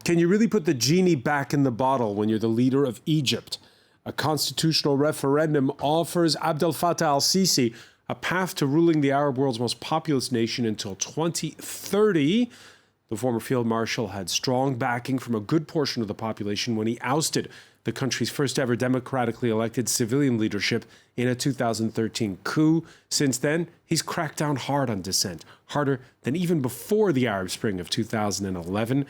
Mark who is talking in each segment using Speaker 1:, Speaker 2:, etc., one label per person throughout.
Speaker 1: Can you really put the genie back in the bottle when you're the leader of Egypt? A constitutional referendum offers Abdel Fatah al-Sisi a path to ruling the Arab world's most populous nation until 2030. The former field marshal had strong backing from a good portion of the population when he ousted the country's first ever democratically elected civilian leadership in a 2013 coup. Since then, he's cracked down hard on dissent, harder than even before the Arab Spring of 2011.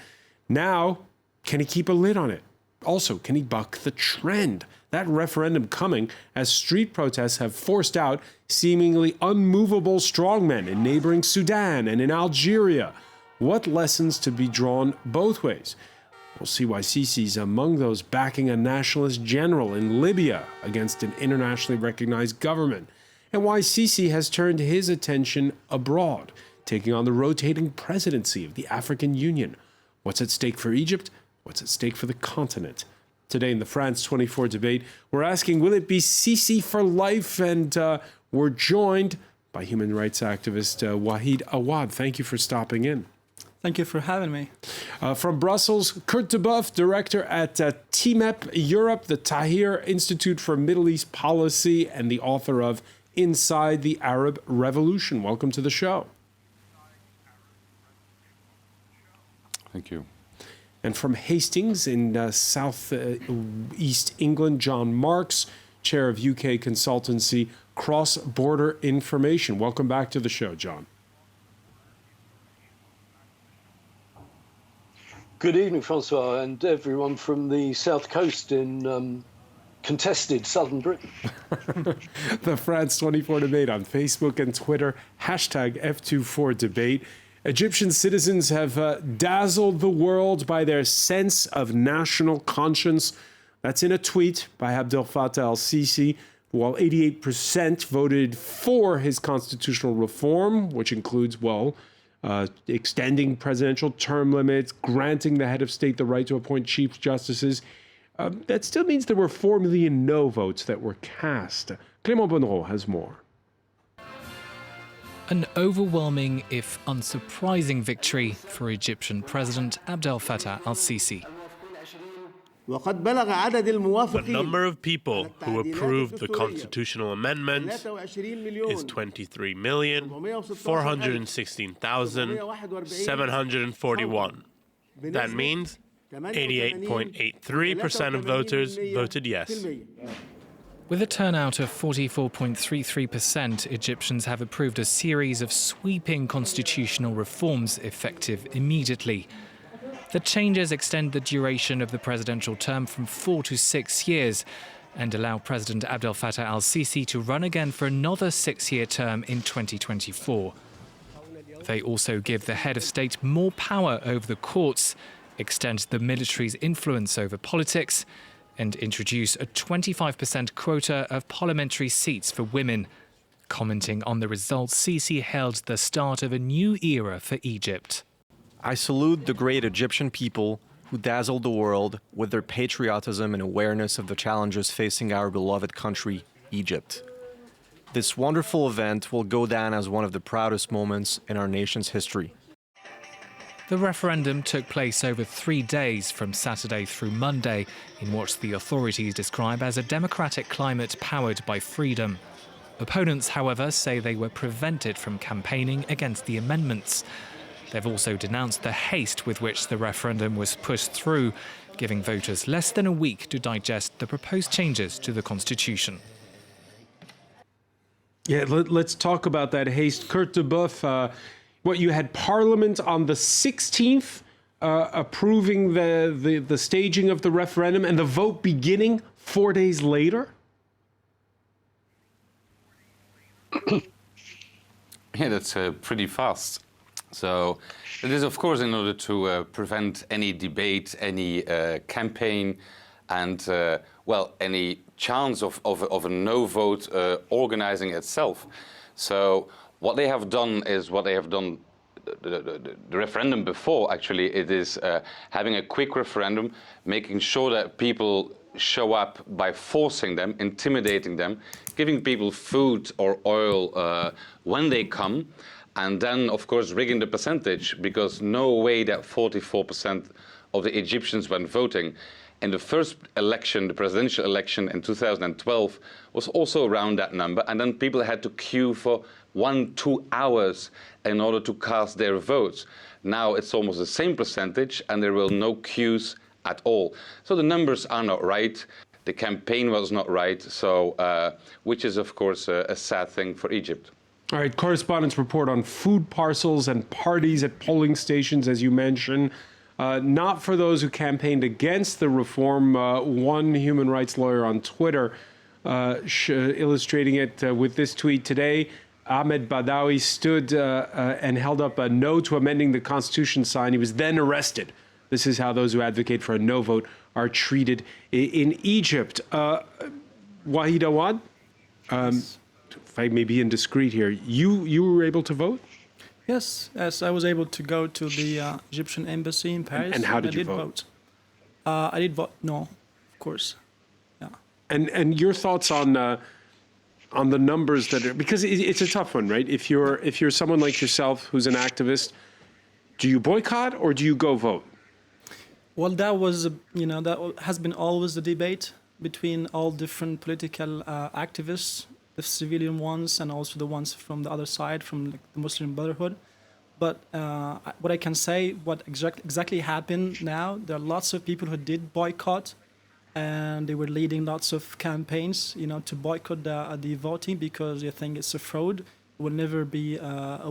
Speaker 1: Now, can he keep a lid on it? Also, can he buck the trend? That referendum coming as street protests have forced out seemingly unmovable strongmen in neighboring Sudan and in Algeria. What lessons to be drawn both ways? We'll see why Sisi's among those backing a nationalist general in Libya against an internationally recognized government, and why Sisi has turned his attention abroad, taking on the rotating presidency of the African Union. What's at stake for Egypt? What's at stake for the continent? Today in the France 24 debate, we're asking, will it be Sisi for life? And we're joined by human rights activist Wahid Awad. Thank you for stopping in.
Speaker 2: Thank you for having me.
Speaker 1: From Brussels, Kurt de Boeuf, director at TMEP Europe, the Tahrir Institute for Middle East Policy, and the author of Inside the Arab Revolution. Welcome to the show.
Speaker 3: Thank you.
Speaker 1: And from Hastings in South East England, John Marks, chair of UK consultancy Cross Border Information. Welcome back to the show, John.
Speaker 4: Good evening, Francois, and everyone from the South Coast in contested southern Britain.
Speaker 1: The France 24 debate on Facebook and Twitter, hashtag F24debate. Egyptian citizens have dazzled the world by their sense of national conscience. That's in a tweet by Abdel Fatah al-Sisi. While 88% voted for his constitutional reform, which includes, extending presidential term limits, granting the head of state the right to appoint chief justices, that still means there were 4 million no votes that were cast. Clément Bonnereau has more.
Speaker 5: An overwhelming, if unsurprising, victory for Egyptian President Abdel Fatah al-Sisi.
Speaker 6: The number of people who approved the constitutional amendment is 23,416,741. That means 88.83% of voters voted yes.
Speaker 5: With a turnout of 44.33%, Egyptians have approved a series of sweeping constitutional reforms effective immediately. The changes extend the duration of the presidential term from 4 to 6 years and allow President Abdel Fattah al-Sisi to run again for another 6-year term in 2024. They also give the head of state more power over the courts, extend the military's influence over politics, and introduce a 25% quota of parliamentary seats for women. Commenting on the results, Sisi hailed the start of a new era for Egypt.
Speaker 7: I salute the great Egyptian people who dazzled the world with their patriotism and awareness of the challenges facing our beloved country, Egypt. This wonderful event will go down as one of the proudest moments in our nation's history.
Speaker 5: The referendum took place over 3 days, from Saturday through Monday, in what the authorities describe as a democratic climate powered by freedom. Opponents, however, say they were prevented from campaigning against the amendments. They've also denounced the haste with which the referendum was pushed through, giving voters less than a week to digest the proposed changes to the constitution.
Speaker 1: Yeah, let's talk about that haste. Kurt de Boeuf, you had Parliament on the 16th approving the staging of the referendum and the vote beginning 4 days later?
Speaker 3: Yeah, that's pretty fast. So it is, of course, in order to prevent any debate, any campaign, and, any chance of a no vote organizing itself. So what they have done is what they have done the referendum before, actually. It is having a quick referendum, making sure that people show up by forcing them, intimidating them, giving people food or oil when they come, and then, of course, rigging the percentage, because no way that 44% of the Egyptians when voting. And the first election, the presidential election in 2012, was also around that number. And then people had to queue for 1-2 hours in order to cast their votes. Now it's almost the same percentage, and there will no queues at all. So the numbers are not right. The campaign was not right. So, which is, of course, a sad thing for Egypt.
Speaker 1: All right, correspondents report on food parcels and parties at polling stations, as you mentioned. Not for those who campaigned against the reform. One human rights lawyer on Twitter illustrating it with this tweet today. Ahmed Badawi stood and held up a no to amending the Constitution sign. He was then arrested. This is how those who advocate for a no vote are treated in Egypt. Wahid Awad, if I may be indiscreet here, you were able to vote?
Speaker 2: Yes, I was able to go to the Egyptian embassy in Paris.
Speaker 1: And how did you vote?
Speaker 2: I did vote no, of course. Yeah.
Speaker 1: And your thoughts on the numbers that are, because it's a tough one, right? If you're someone like yourself who's an activist, do you boycott or do you go vote?
Speaker 2: Well, that was that has been always the debate between all different political activists, the civilian ones and also the ones from the other side, from like the Muslim Brotherhood. But what I can say, what exactly happened now, there are lots of people who did boycott, and they were leading lots of campaigns, to boycott the voting because they think it's a fraud. It will never be a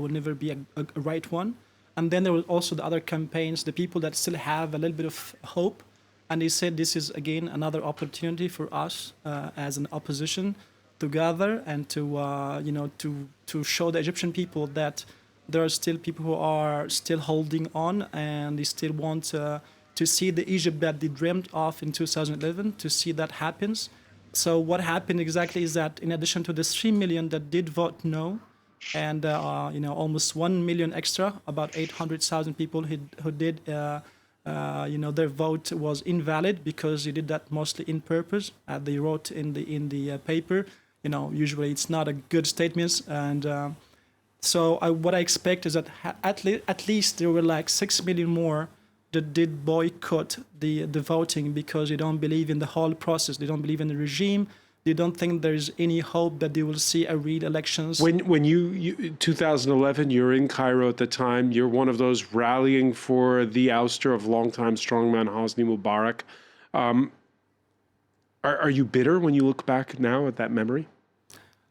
Speaker 2: right one. And then there were also the other campaigns, the people that still have a little bit of hope, and they said this is again another opportunity for us as an opposition to gather and to show the Egyptian people that there are still people who are still holding on, and they still want to see the Egypt that they dreamed of in 2011, to see that happens. So what happened exactly is that in addition to the 3 million that did vote no, and almost 1 million extra, about 800,000 people who did their vote was invalid because they did that mostly in purpose. They wrote in the paper, usually it's not a good statements, and so what I expect is that at least there were like 6 million more that did boycott the voting because they don't believe in the whole process. They don't believe in the regime. They don't think there's any hope that they will see a real elections.
Speaker 1: When you 2011, you're in Cairo at the time. You're one of those rallying for the ouster of longtime strongman Hosni Mubarak. Are you bitter when you look back now at that memory?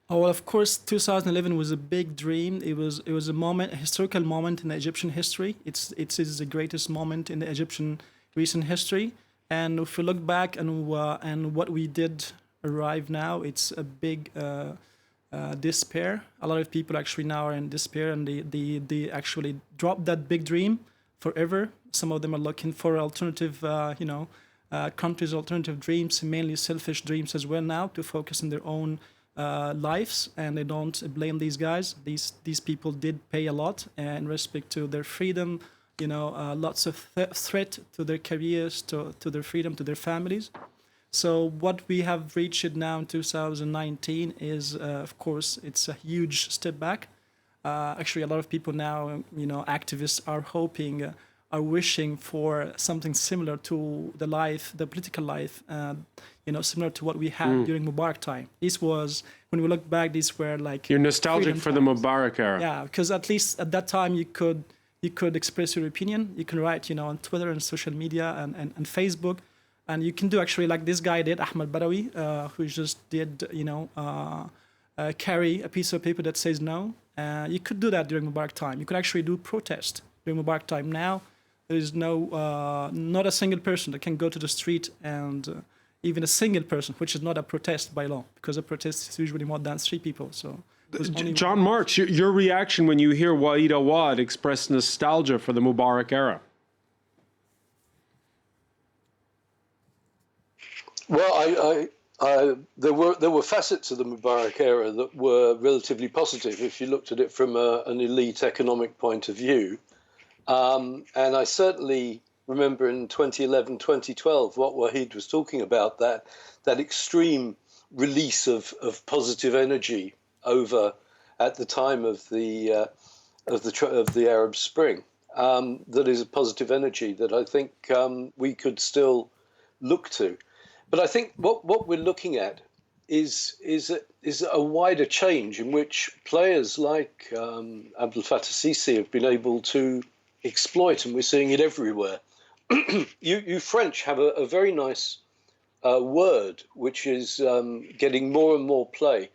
Speaker 2: Oh, well, of course, 2011 was a big dream. It was a historical moment in the Egyptian history. It is the greatest moment in the Egyptian recent history. And if we look back and what we did arrive now, it's a big despair. A lot of people actually now are in despair, and they actually dropped that big dream forever. Some of them are looking for alternative, countries' alternative dreams, mainly selfish dreams as well now, to focus on their own lives, and they don't blame these guys. These people did pay a lot in respect to their freedom, lots of threat to their careers, to their freedom, to their families. So what we have reached now in 2019 is, of course, it's a huge step back. Actually, a lot of people now, activists are hoping, are wishing for something similar to the political life, similar to what we had during Mubarak time. This was, when we look back, these were like...
Speaker 1: You're nostalgic for the Mubarak era.
Speaker 2: Yeah, because at least at that time you could express your opinion. You can write, on Twitter and social media and Facebook. And you can do actually like this guy did, Ahmed Badawi, who just did, carry a piece of paper that says no. You could do that during Mubarak time. You could actually do protest during Mubarak time. Now, there is not a single person that can go to the street, and even a single person, which is not a protest by law, because a protest is usually more than 3 people. So,
Speaker 1: John Marks, your reaction when you hear Wahid Awad express nostalgia for the Mubarak era?
Speaker 4: Well, there were facets of the Mubarak era that were relatively positive if you looked at it from an elite economic point of view. And I certainly remember in 2011, 2012, what Wahid was talking about, that extreme release of positive energy over at the time of the Arab Spring. that is a positive energy that I think we could still look to. But I think what we're looking at is a wider change in which players like Abdel Fatah Sisi have been able to exploit, and we're seeing it everywhere. You French have a very nice word which is getting more and more play,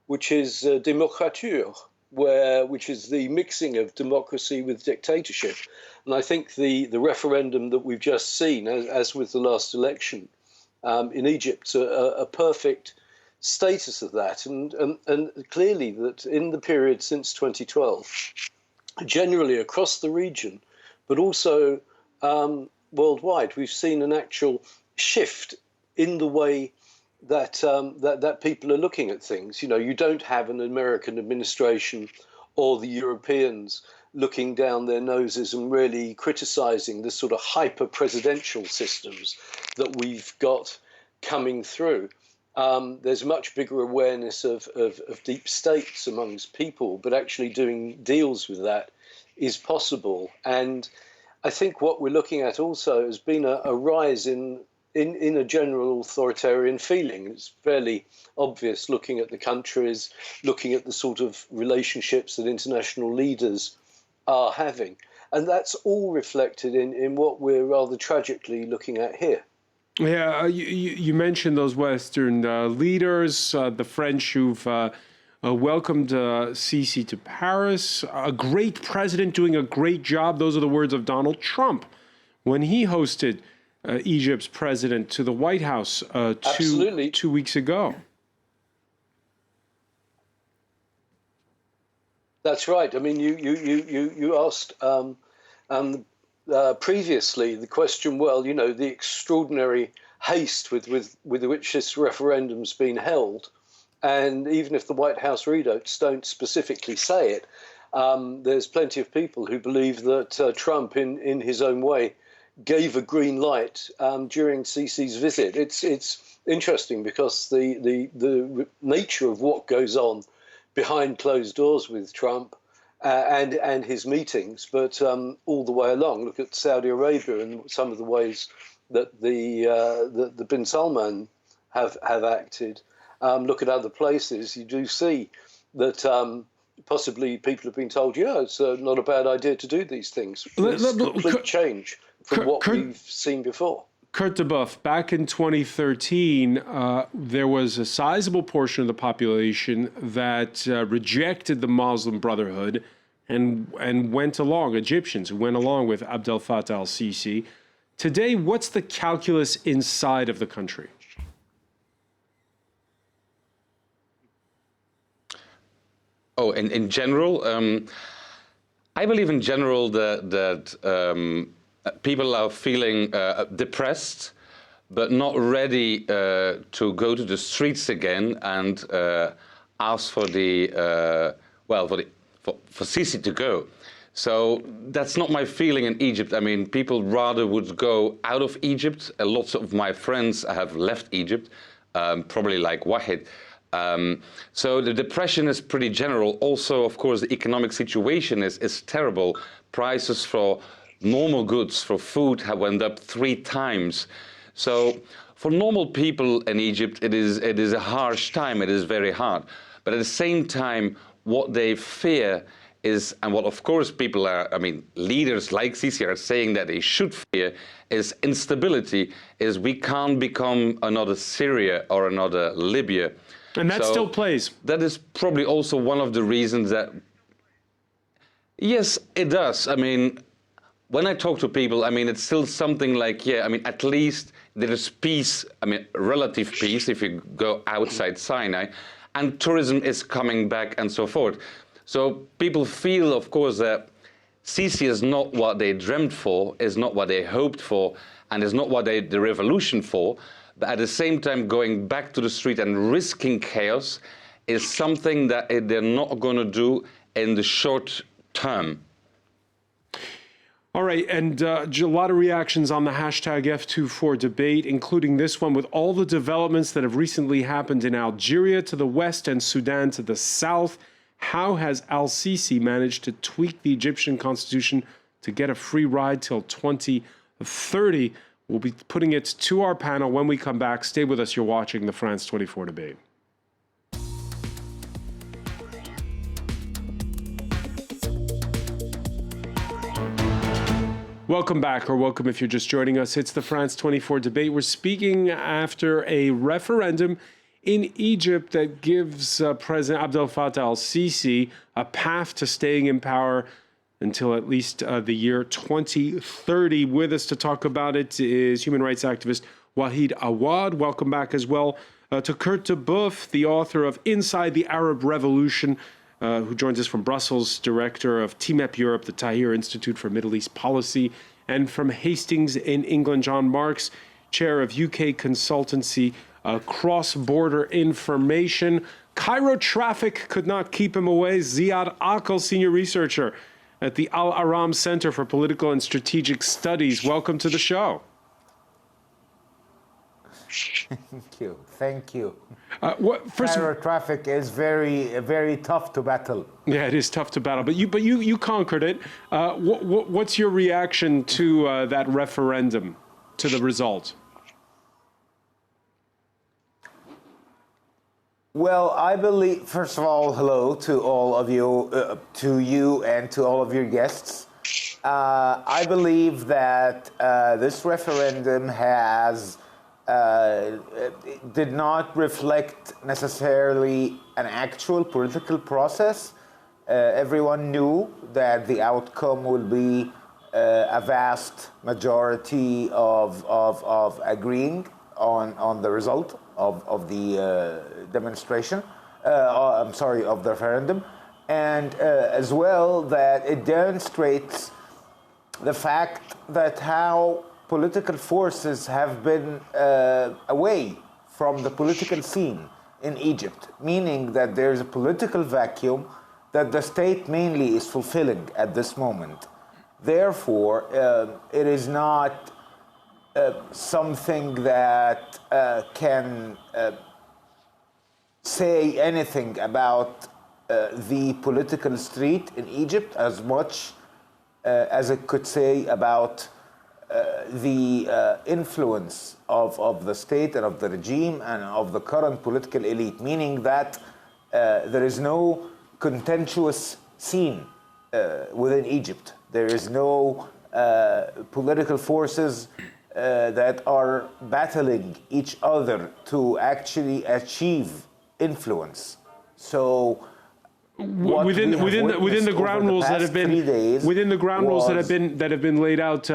Speaker 4: which is démocrature, which is the mixing of democracy with dictatorship. And I think the referendum that we've just seen, as with the last election in Egypt, a perfect status of that. And clearly that in the period since 2012, generally across the region, but also worldwide, we've seen an actual shift in the way that that people are looking at things. You know, you don't have an American administration or the Europeans looking down their noses and really criticizing the sort of hyper-presidential systems that we've got coming through. There's much bigger awareness of deep states amongst people, but actually doing deals with that is possible. And I think what we're looking at also has been a rise in a general authoritarian feeling. It's fairly obvious looking at the countries, looking at the sort of relationships that international leaders are having. And that's all reflected in what we're rather tragically looking at here.
Speaker 1: Yeah, you mentioned those Western leaders, the French who've welcomed Sisi to Paris, a great president doing a great job. Those are the words of Donald Trump when he hosted Egypt's president to the White House two weeks ago.
Speaker 4: That's right. I mean, you asked previously the question. Well, you know, the extraordinary haste with which this referendum's been held, and even if the White House readouts don't specifically say it, there's plenty of people who believe that Trump, in his own way, gave a green light during Sisi's visit. It's interesting because the nature of what goes on behind closed doors with Trump and his meetings, but all the way along, look at Saudi Arabia and some of the ways that the bin Salman have acted. Look at other places. You do see that possibly people have been told, yeah, it's not a bad idea to do these things. It's a complete change from what we've seen before.
Speaker 1: Kurt Debuff, back in 2013, there was a sizable portion of the population that rejected the Muslim Brotherhood and went along, Egyptians who went along with Abdel Fattah al-Sisi. Today, what's the calculus inside of the country?
Speaker 3: Oh, in general, I believe in general that people are feeling depressed, but not ready to go to the streets again and ask for for Sisi to go. So that's not my feeling in Egypt. I mean, people rather would go out of Egypt. Lots of my friends have left Egypt, probably like Wahid. So the depression is pretty general. Also, of course, the economic situation is terrible. Prices for normal goods, for food, have went up 3 times. So for normal people in Egypt, it is a harsh time. It is very hard. But at the same time, what they fear is, and what of course people are, I mean, leaders like Sisi are saying that they should fear, is instability, is we can't become another Syria or another Libya.
Speaker 1: And that still plays.
Speaker 3: That is probably also one of the reasons that, yes, it does. I mean, when I talk to people, I mean, it's still something like, yeah, I mean, at least there is peace, I mean, relative peace if you go outside Sinai, and tourism is coming back and so forth. So people feel, of course, that Sisi is not what they dreamt for, is not what they hoped for, and is not what the revolution for. But at the same time, going back to the street and risking chaos is something that they're not going to do in the short term.
Speaker 1: All right, and a lot of reactions on the hashtag F24 debate, including this one, with all the developments that have recently happened in Algeria to the west and Sudan to the south. How has al-Sisi managed to tweak the Egyptian constitution to get a free ride till 2030. We'll be putting it to our panel when we come back. Stay with us. You're watching the France 24 debate. Welcome back, or welcome if you're just joining us. It's the France 24 debate. We're speaking after a referendum in Egypt that gives President Abdel Fatah al-Sisi a path to staying in power until at least the year 2030. With us to talk about it is human rights activist Wahid Awad. Welcome back as well to Kurt de Boeuf, the author of Inside the Arab Revolution, who joins us from Brussels, director of TMEP Europe, the Tahrir Institute for Middle East Policy, and from Hastings in England, John Marks, chair of UK consultancy Cross-Border Information. Cairo traffic could not keep him away. Ziad Aql, senior researcher at the Al-Aram Center for Political and Strategic Studies. Welcome to the show.
Speaker 8: Thank you.
Speaker 1: Cairo
Speaker 8: traffic is very tough to battle.
Speaker 1: Yeah, it is tough to battle, but you conquered it. What's your reaction to that referendum, to the result?
Speaker 8: Well, I believe, first of all, hello to all of you, to you and to all of your guests. I believe that this referendum did not reflect necessarily an actual political process. Everyone knew that the outcome will be a vast majority of agreeing on the result of the demonstration, of the referendum, and as well that it demonstrates the fact that how political forces have been away from the political scene in Egypt, meaning that there's a political vacuum that the state mainly is fulfilling at this moment. Therefore, it is not something that can say anything about the political street in Egypt as much as it could say about the influence of the state and of the regime and of the current political elite, meaning that there is no contentious scene within Egypt. There is no political forces that are battling each other to actually achieve influence. So
Speaker 1: within the ground rules that have been laid out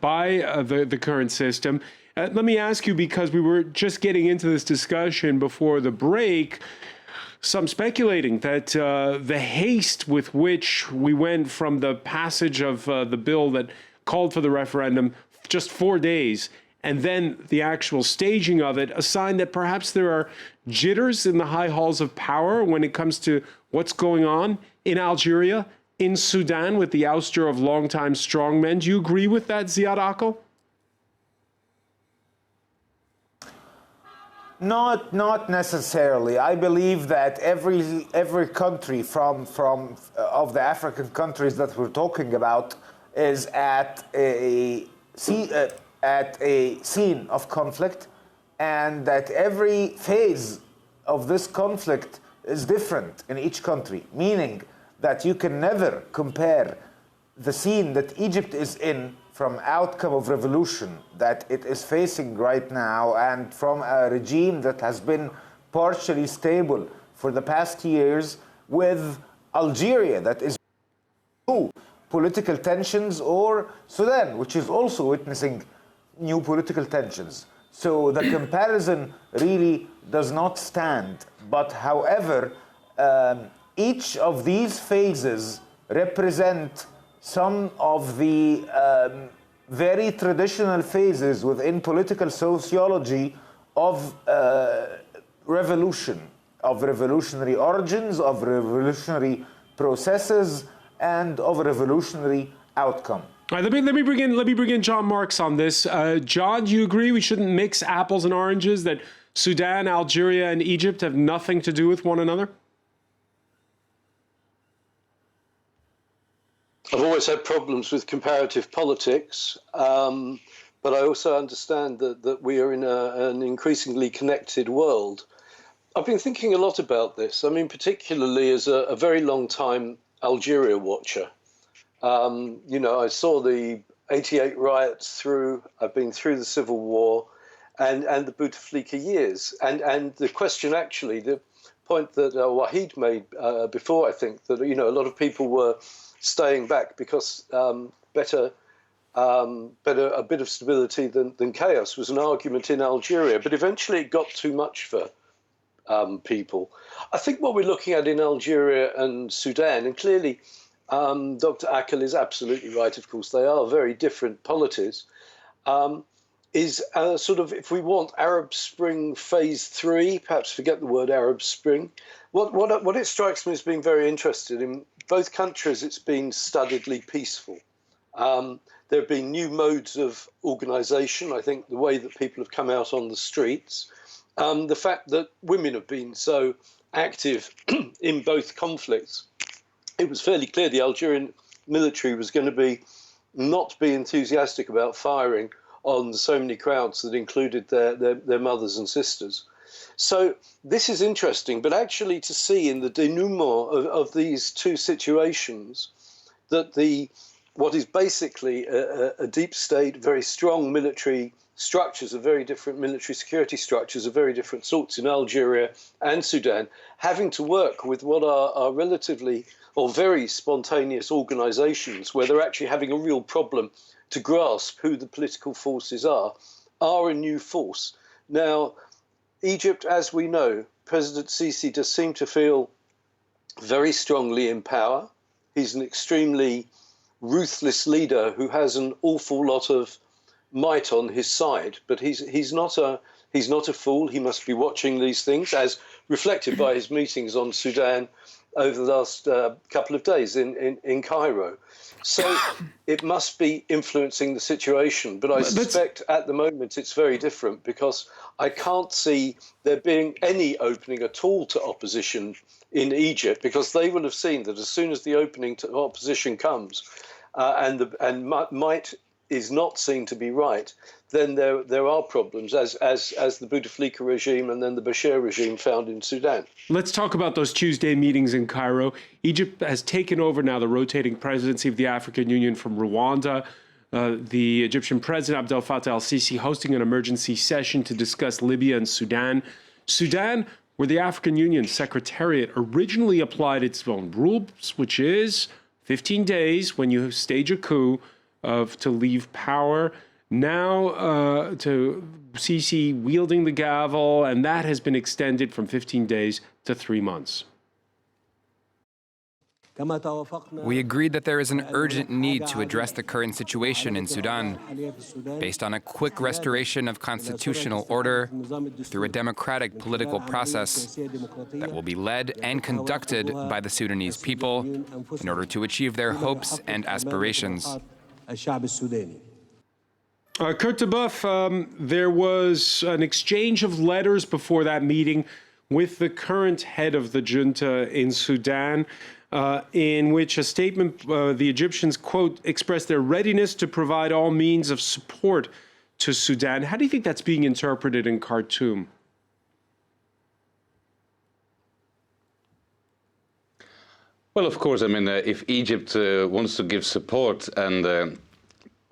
Speaker 1: by the current system. Let me ask you, because we were just getting into this discussion before the break, some speculating that the haste with which we went from the passage of the bill that called for the referendum, just 4 days, and then the actual staging of it, a sign that perhaps there are jitters in the high halls of power when it comes to what's going on in Algeria, in Sudan, with the ouster of longtime strongmen. Do you agree with that, Ziad Aql?
Speaker 8: Not necessarily. I believe that every country from of the African countries that we're talking about is at a scene of conflict, and that every phase of this conflict is different in each country, meaning that you can never compare the scene that Egypt is in from outcome of revolution that it is facing right now, and from a regime that has been partially stable for the past years, with Algeria that is new political tensions, or Sudan, which is also witnessing new political tensions. So the comparison really does not stand. But however, each of these phases represent some of the very traditional phases within political sociology of revolution, of revolutionary origins, of revolutionary processes, and of revolutionary outcome.
Speaker 1: All right, let me bring in John Marks on this. John, do you agree we shouldn't mix apples and oranges, that Sudan, Algeria, and Egypt have nothing to do with one another?
Speaker 4: I've always had problems with comparative politics, but I also understand that we are in an increasingly connected world. I've been thinking a lot about this. I mean, particularly as a very long time Algeria watcher. I saw the 88 riots through, I've been through the civil war and the Bouteflika years. And the question actually, the point that Wahid made before, I think, that, a lot of people were staying back because better a bit of stability than chaos was an argument in Algeria. But eventually it got too much for people. I think what we're looking at in Algeria and Sudan, and clearly Dr. Akel is absolutely right, of course, they are very different polities, is sort of, if we want Arab Spring phase 3, perhaps forget the word Arab Spring, what it strikes me as being very interesting, in both countries it's been studiedly peaceful. There have been new modes of organisation, I think the way that people have come out on the streets, the fact that women have been so active in both conflicts. It was fairly clear the Algerian military was going to not be enthusiastic about firing on so many crowds that included their mothers and sisters. So this is interesting, but actually to see in the denouement of these two situations that what is basically a deep state, very strong military structures of very different military security structures of very different sorts in Algeria and Sudan, having to work with what are relatively or very spontaneous organizations where they're actually having a real problem to grasp who the political forces are a new force. Now, Egypt, as we know, President Sisi does seem to feel very strongly in power. He's an extremely ruthless leader who has an awful lot of might on his side, but he's not a fool. He must be watching these things, as reflected by his meetings on Sudan over the last couple of days in Cairo. So it must be influencing the situation. But I suspect at the moment it's very different, because I can't see there being any opening at all to opposition in Egypt, because they will have seen that as soon as the opening to opposition comes and might is not seen to be right, then there are problems, as the Bouteflika regime and then the Bashir regime found in Sudan.
Speaker 1: Let's talk about those Tuesday meetings in Cairo. Egypt has taken over now the rotating presidency of the African Union from Rwanda. The Egyptian president, Abdel Fatah al-Sisi, hosting an emergency session to discuss Libya and Sudan. Sudan, where the African Union Secretariat originally applied its own rules, which is 15 days when you stage a coup to leave power. Now to Sisi wielding the gavel, and that has been extended from 15 days to 3 months.
Speaker 9: We agreed that there is an urgent need to address the current situation in Sudan based on a quick restoration of constitutional order through a democratic political process that will be led and conducted by the Sudanese people in order to achieve their hopes and aspirations.
Speaker 1: Kurt de Boeuf, there was an exchange of letters before that meeting with the current head of the junta in Sudan, in which a statement, the Egyptians, quote, expressed their readiness to provide all means of support to Sudan. How do you think that's being interpreted in Khartoum?
Speaker 3: Well, of course, I mean, if Egypt wants to give support, and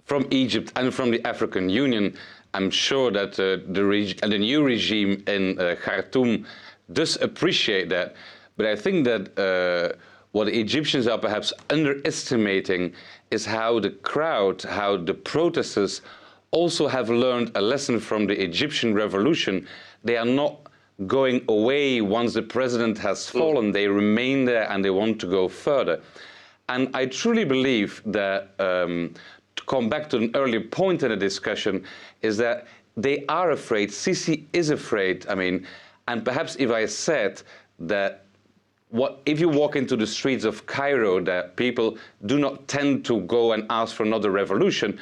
Speaker 3: from Egypt and from the African Union, I'm sure that the new regime in Khartoum does appreciate that. But I think that what the Egyptians are perhaps underestimating is how the crowd, how the protesters also have learned a lesson from the Egyptian revolution. They are not going away once the president has fallen. They remain there and they want to go further. And I truly believe that, to come back to an earlier point in the discussion, is that they are afraid. Sisi is afraid. I mean, and perhaps if I said that if you walk into the streets of Cairo, that people do not tend to go and ask for another revolution,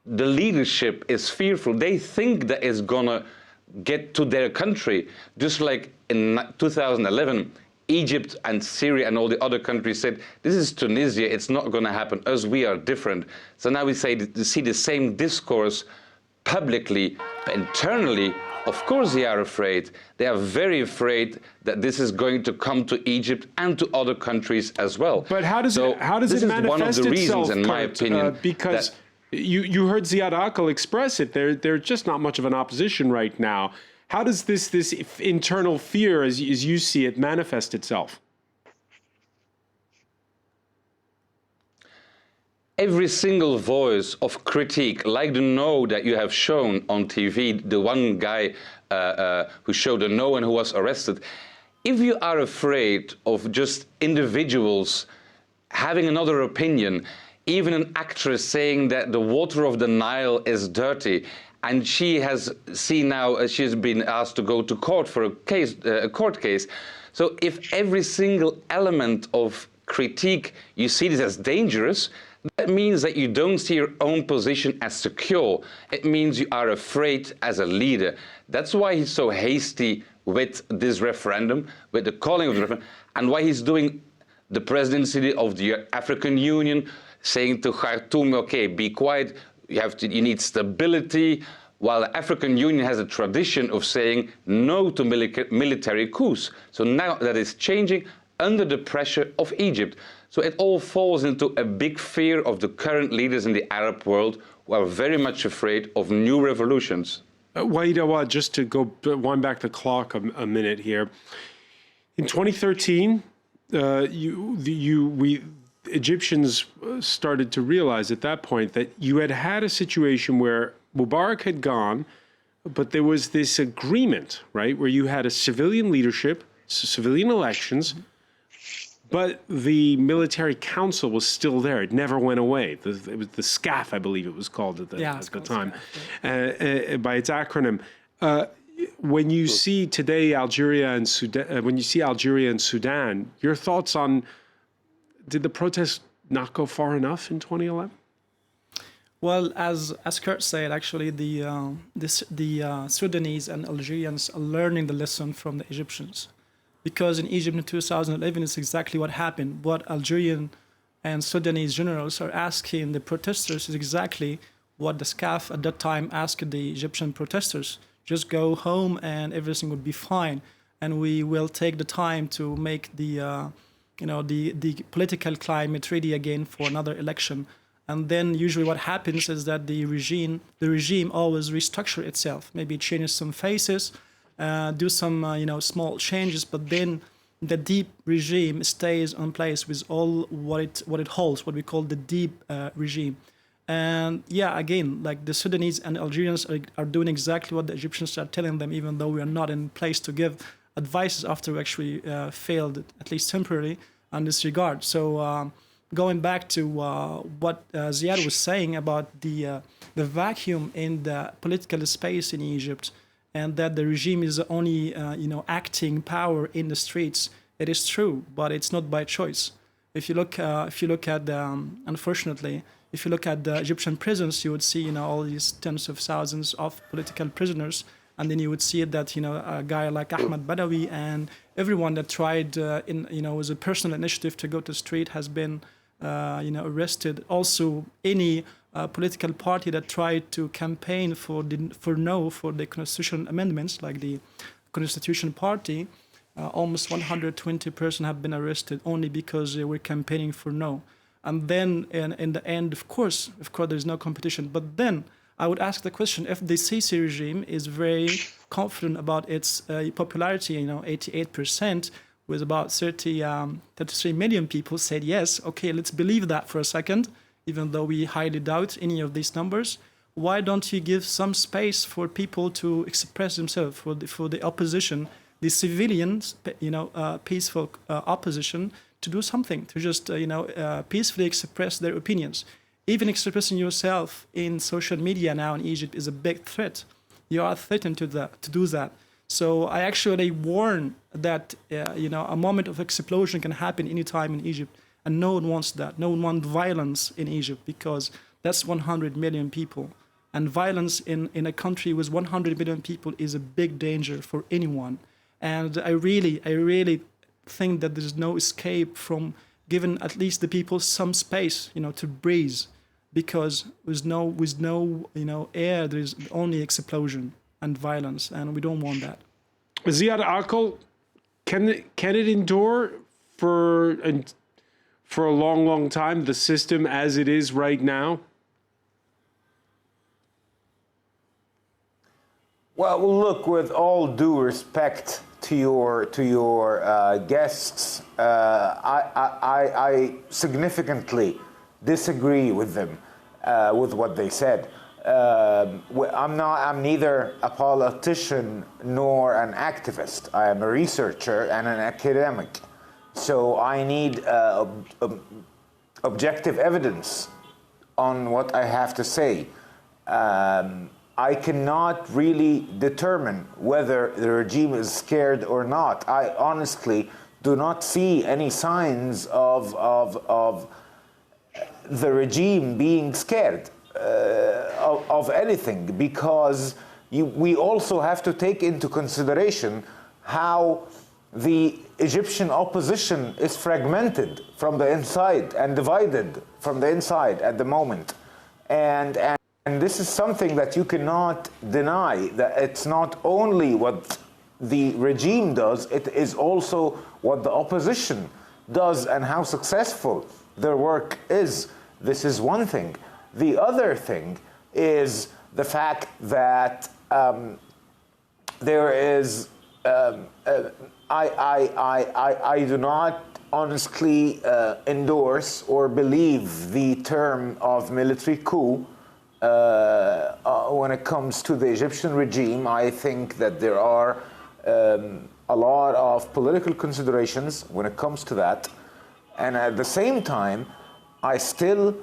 Speaker 3: the leadership is fearful. They think that it's going to get to their country, just like in 2011, Egypt and Syria and all the other countries said, this is Tunisia, it's not going to happen, us, we are different. So now we see the same discourse publicly, but internally, of course they are afraid. They are very afraid that this is going to come to Egypt and to other countries as well.
Speaker 1: But how does it manifest itself?
Speaker 3: One of the reasons, in my opinion,
Speaker 1: because you heard Ziad Aqil express it. They're just not much of an opposition right now. How does this internal fear, as you see it, manifest itself?
Speaker 3: Every single voice of critique, like the no that you have shown on TV, the one guy who showed a no and who was arrested, if you are afraid of just individuals having another opinion, even an actress saying that the water of the Nile is dirty, and she has seen now, she's been asked to go to court for a court case. So if every single element of critique, you see this as dangerous, that means that you don't see your own position as secure. It means you are afraid as a leader. That's why he's so hasty with this referendum, with the calling of the referendum, and why he's doing the presidency of the African Union, saying to Khartoum, okay, be quiet, you need stability, while the African Union has a tradition of saying no to military coups. So now that is changing under the pressure of Egypt. So it all falls into a big fear of the current leaders in the Arab world who are very much afraid of new revolutions.
Speaker 1: Waheed Awad, just to go wind back the clock a minute here. In 2013, Egyptians started to realize at that point that you had a situation where Mubarak had gone, but there was this agreement, right, where you had a civilian leadership, civilian elections, but the military council was still there. It never went away. It was the SCAF, I believe it was called at the time, by its acronym. When you see today Algeria and Sudan, your thoughts on, did the protests not go far enough in 2011?
Speaker 2: Well, as Kurt said, actually, the Sudanese and Algerians are learning the lesson from the Egyptians. Because in Egypt in 2011, it's exactly what happened. What Algerian and Sudanese generals are asking the protesters is exactly what the SCAF at that time asked the Egyptian protesters. Just go home and everything would be fine. And we will take the time to make the political climate ready again for another election. And then usually what happens is that the regime always restructure itself. Maybe it changes some faces, do some small changes, but then the deep regime stays in place with all what it holds, what we call the deep regime. And yeah, again, like the Sudanese and Algerians are doing exactly what the Egyptians are telling them, even though we are not in place to give advices after we actually failed, at least temporarily, in this regard. So going back to what Ziad was saying about the vacuum in the political space in Egypt, and that the regime is only acting power in the streets, it is true, but it's not by choice. If you look at unfortunately, if you look at the Egyptian prisons, you would see all these tens of thousands of political prisoners, and then you would see that a guy like Ahmed Badawi and everyone that tried with a personal initiative to go to the street has been arrested. Also, any political party that tried to campaign for the constitutional amendments, like the Constitution Party, almost 120 persons have been arrested only because they were campaigning for no. And then in the end, of course, there's no competition. But then I would ask the question: if the Sisi regime is very confident about its popularity, 88%, with about 33 million people said yes, okay, let's believe that for a second, even though we highly doubt any of these numbers. Why don't you give some space for people to express themselves, for the opposition, the civilians, peaceful opposition, to do something, to just peacefully express their opinions. Even expressing yourself in social media now in Egypt is a big threat. You are threatened to do that. So I actually warn that a moment of explosion can happen anytime in Egypt, and no one wants that. No one wants violence in Egypt, because that's 100 million people, and violence in a country with 100 million people is a big danger for anyone. And I really think that there's no escape from giving at least the people some space, to breathe, because with no air, there's only explosion and violence, and we don't want that.
Speaker 1: Ziad Aql, can it endure for a long, long time, the system as it is right now?
Speaker 8: Well, look, with all due respect to your guests, I significantly disagree with them, with what they said. I'm neither a politician nor an activist. I am a researcher and an academic. So I need objective evidence on what I have to say. I cannot really determine whether the regime is scared or not. I honestly do not see any signs of the regime being scared of anything, because we also have to take into consideration how the Egyptian opposition is fragmented from the inside and divided from the inside at the moment. And this is something that you cannot deny, that it's not only what the regime does, it is also what the opposition does and how successful their work is. This is one thing. The other thing is the fact that there is, I do not honestly endorse or believe the term of military coup. When it comes to the Egyptian regime, I think that there are a lot of political considerations when it comes to that. And at the same time, I still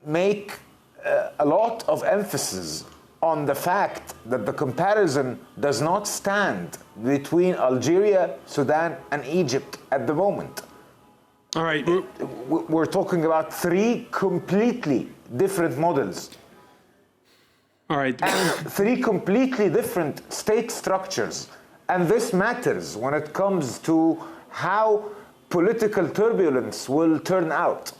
Speaker 8: make a lot of emphasis on the fact that the comparison does not stand between Algeria, Sudan, and Egypt at the moment.
Speaker 1: All right.
Speaker 8: We're talking about three completely different models.
Speaker 1: All right.
Speaker 8: And three completely different state structures. And this matters when it comes to how political turbulence will turn out.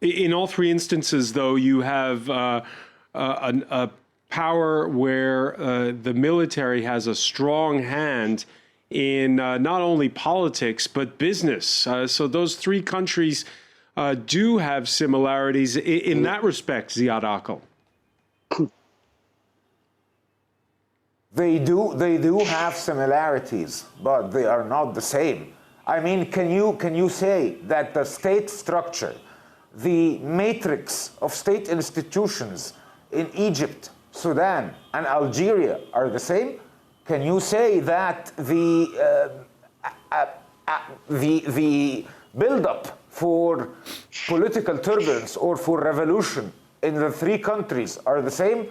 Speaker 1: In all three instances, though, you have a power where the military has a strong hand in not only politics, but business. So those three countries do have similarities in that respect, Ziad Aql.
Speaker 8: They do have similarities, but they are not the same. I mean, can you say that the state structure, the matrix of state institutions in Egypt, Sudan, and Algeria are the same? Can you say that the build-up for political turbulence or for revolution in the three countries are the same?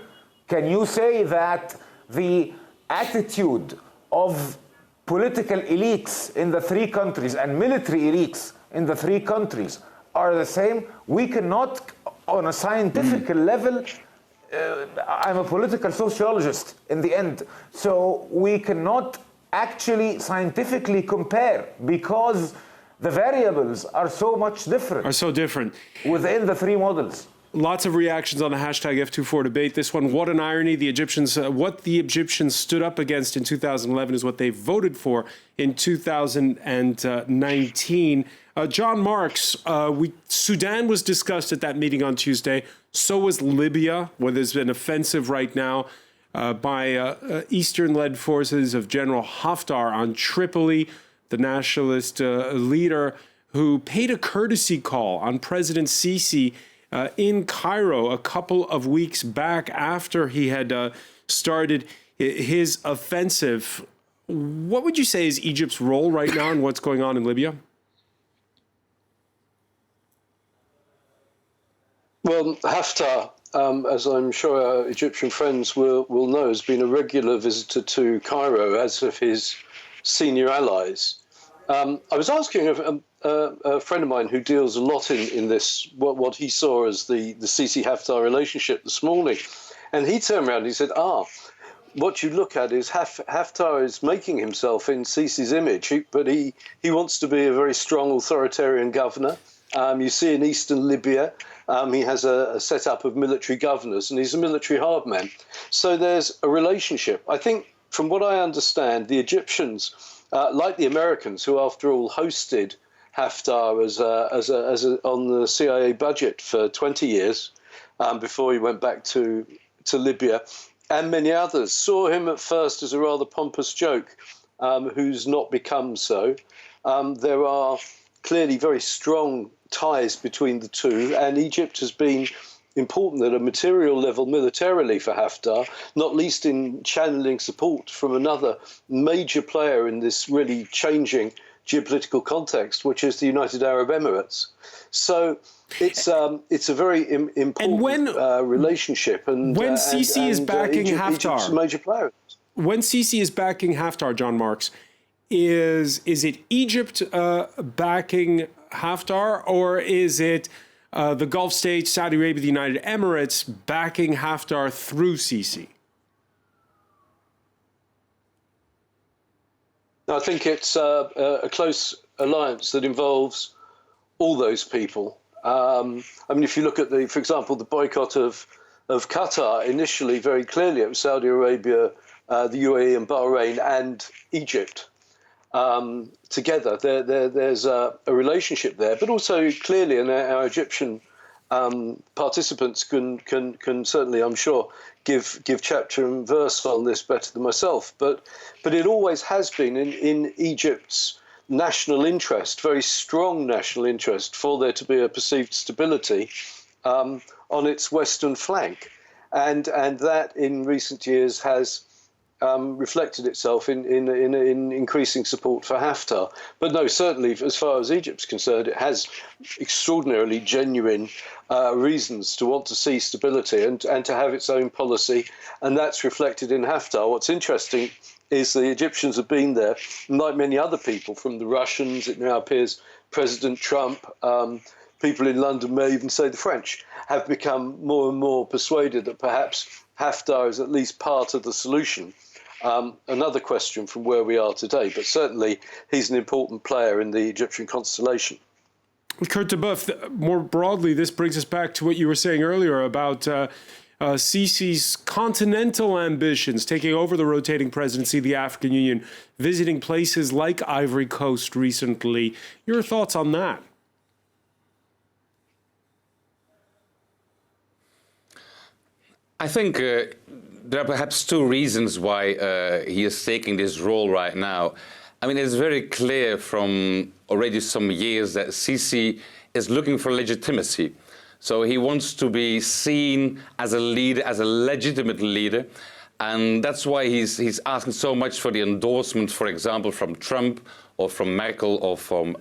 Speaker 8: Can you say that the attitude of political elites in the three countries and military elites in the three countries are the same? We cannot, on a scientific level, I'm a political sociologist in the end, so we cannot actually scientifically compare because the variables are so much different.
Speaker 1: Are so different.
Speaker 8: Within the three models.
Speaker 1: Lots of reactions on the hashtag F24 debate. This one, what an irony. The Egyptians, what the Egyptians stood up against in 2011 is what they voted for in 2019. John Marks, Sudan was discussed at that meeting on Tuesday. So was Libya, where there's an offensive right now by Eastern-led forces of General Haftar on Tripoli, the nationalist leader who paid a courtesy call on President Sisi in Cairo a couple of weeks back after he had started his offensive. What would you say is Egypt's role right now in what's going on in Libya?
Speaker 4: Well, Haftar, as I'm sure our Egyptian friends will know, has been a regular visitor to Cairo, as have his senior allies. I was asking a friend of mine who deals a lot in this, what he saw as the Sisi-Haftar relationship this morning. And he turned around and he said, what you look at is Haftar is making himself in Sisi's image, but he wants to be a very strong authoritarian governor. You see in eastern Libya, he has a setup of military governors, and he's a military hard man. So there's a relationship. I think, from what I understand, the Egyptians, like the Americans, who after all hosted Haftar on the CIA budget for 20 years before he went back to Libya, and many others, saw him at first as a rather pompous joke, who's not become so. There are clearly very strong ties between the two, and Egypt has been important at a material level militarily for Haftar, not least in channeling support from another major player in this really changing geopolitical context, which is the United Arab Emirates. So it's a very important relationship. And
Speaker 1: when Sisi is backing Haftar,
Speaker 4: Egypt's a major player.
Speaker 1: When Sisi is backing Haftar, John Marks, is it Egypt backing Haftar, or is it the Gulf states, Saudi Arabia, the United Emirates backing Haftar through Sisi?
Speaker 4: I think it's a close alliance that involves all those people. I mean, if you look at for example, the boycott of Qatar, initially very clearly it was Saudi Arabia, the UAE and Bahrain and Egypt. Together, there's a relationship there, but also clearly, and our Egyptian participants can certainly, I'm sure, give chapter and verse on this better than myself. But it always has been in Egypt's national interest, very strong national interest, for there to be a perceived stability on its western flank, and that in recent years has reflected itself in increasing support for Haftar. But no, certainly as far as Egypt's concerned, it has extraordinarily genuine reasons to want to see stability and to have its own policy, and that's reflected in Haftar. What's interesting is the Egyptians have been there, like many other people, from the Russians, it now appears President Trump, people in London may even say the French, have become more and more persuaded that perhaps Haftar is at least part of the solution. Another question from where we are today, but certainly he's an important player in the Egyptian constellation.
Speaker 1: Kurt de Boeuf, more broadly, this brings us back to what you were saying earlier about Sisi's continental ambitions, taking over the rotating presidency of the African Union, visiting places like Ivory Coast recently. Your thoughts on that?
Speaker 3: I think there are perhaps two reasons why he is taking this role right now. I mean, it's very clear from already some years that Sisi is looking for legitimacy. So he wants to be seen as a leader, as a legitimate leader. And that's why he's asking so much for the endorsement, for example, from Trump or from Merkel or from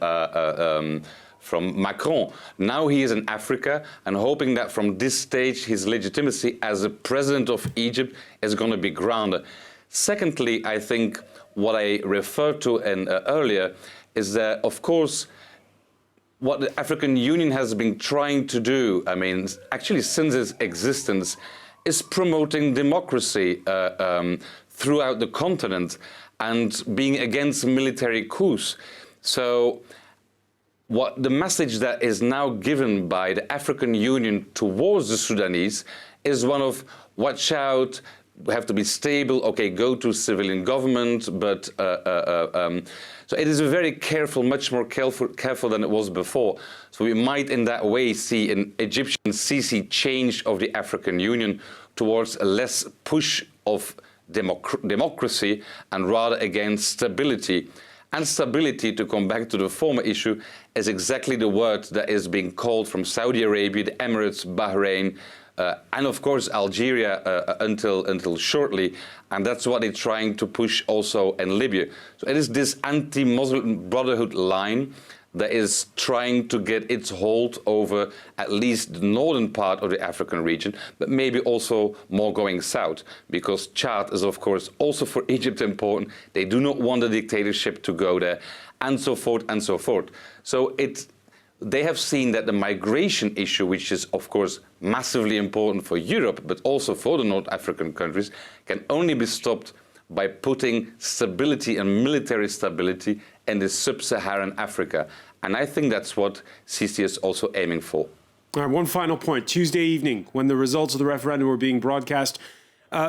Speaker 3: Macron. Now he is in Africa and hoping that from this stage his legitimacy as a president of Egypt is going to be grounded. Secondly, I think what I referred to earlier is that, of course, what the African Union has been trying to do, I mean, actually since its existence, is promoting democracy throughout the continent and being against military coups. So what the message that is now given by the African Union towards the Sudanese is one of, watch out, we have to be stable, okay, go to civilian government, but so it is a very careful, much more careful than it was before. So we might in that way see an Egyptian Sisi change of the African Union towards a less push of democracy and rather against stability. And stability, to come back to the former issue, is exactly the word that is being called from Saudi Arabia, the Emirates, Bahrain, and of course Algeria until shortly, and that's what they're trying to push also in Libya. So it is this anti-Muslim Brotherhood line that is trying to get its hold over at least the northern part of the African region, but maybe also more going south, because Chad is of course also for Egypt important. They do not want the dictatorship to go there, and so forth and so forth. So they have seen that the migration issue, which is, of course, massively important for Europe, but also for the North African countries, can only be stopped by putting stability and military stability in the sub-Saharan Africa. And I think that's what Sisi is also aiming for.
Speaker 1: All right, one final point. Tuesday evening, when the results of the referendum were being broadcast,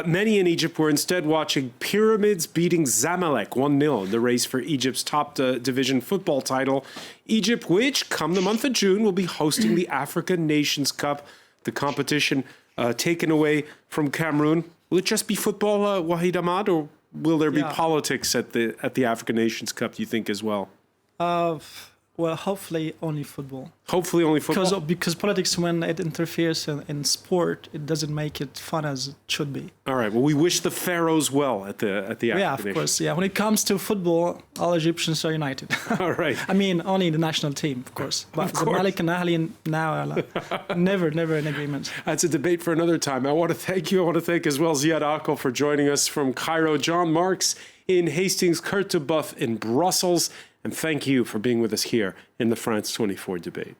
Speaker 1: many in Egypt were instead watching Pyramids beating Zamalek 1-0 in the race for Egypt's top division football title. Egypt, which come the month of June, will be hosting the African Nations Cup, the competition taken away from Cameroon. Will it just be football, Wahid Ahmad, or will there be politics at the African Nations Cup, do you think, as well?
Speaker 2: Well, hopefully only football.
Speaker 1: Hopefully only football?
Speaker 2: Because politics, when it interferes in sport, it doesn't make it fun as it should be.
Speaker 1: All right. Well, we wish the Pharaohs well at the African
Speaker 2: Yeah, of course. Yeah, when it comes to football, all Egyptians are united.
Speaker 1: All right.
Speaker 2: I mean, only the national team, of course. But Zamalek and Ahli now are never in agreement.
Speaker 1: That's a debate for another time. I want to thank you. I want to thank as well Ziad Akil for joining us from Cairo, John Marks in Hastings, Kurt de Buff in Brussels. And thank you for being with us here in the France 24 debate.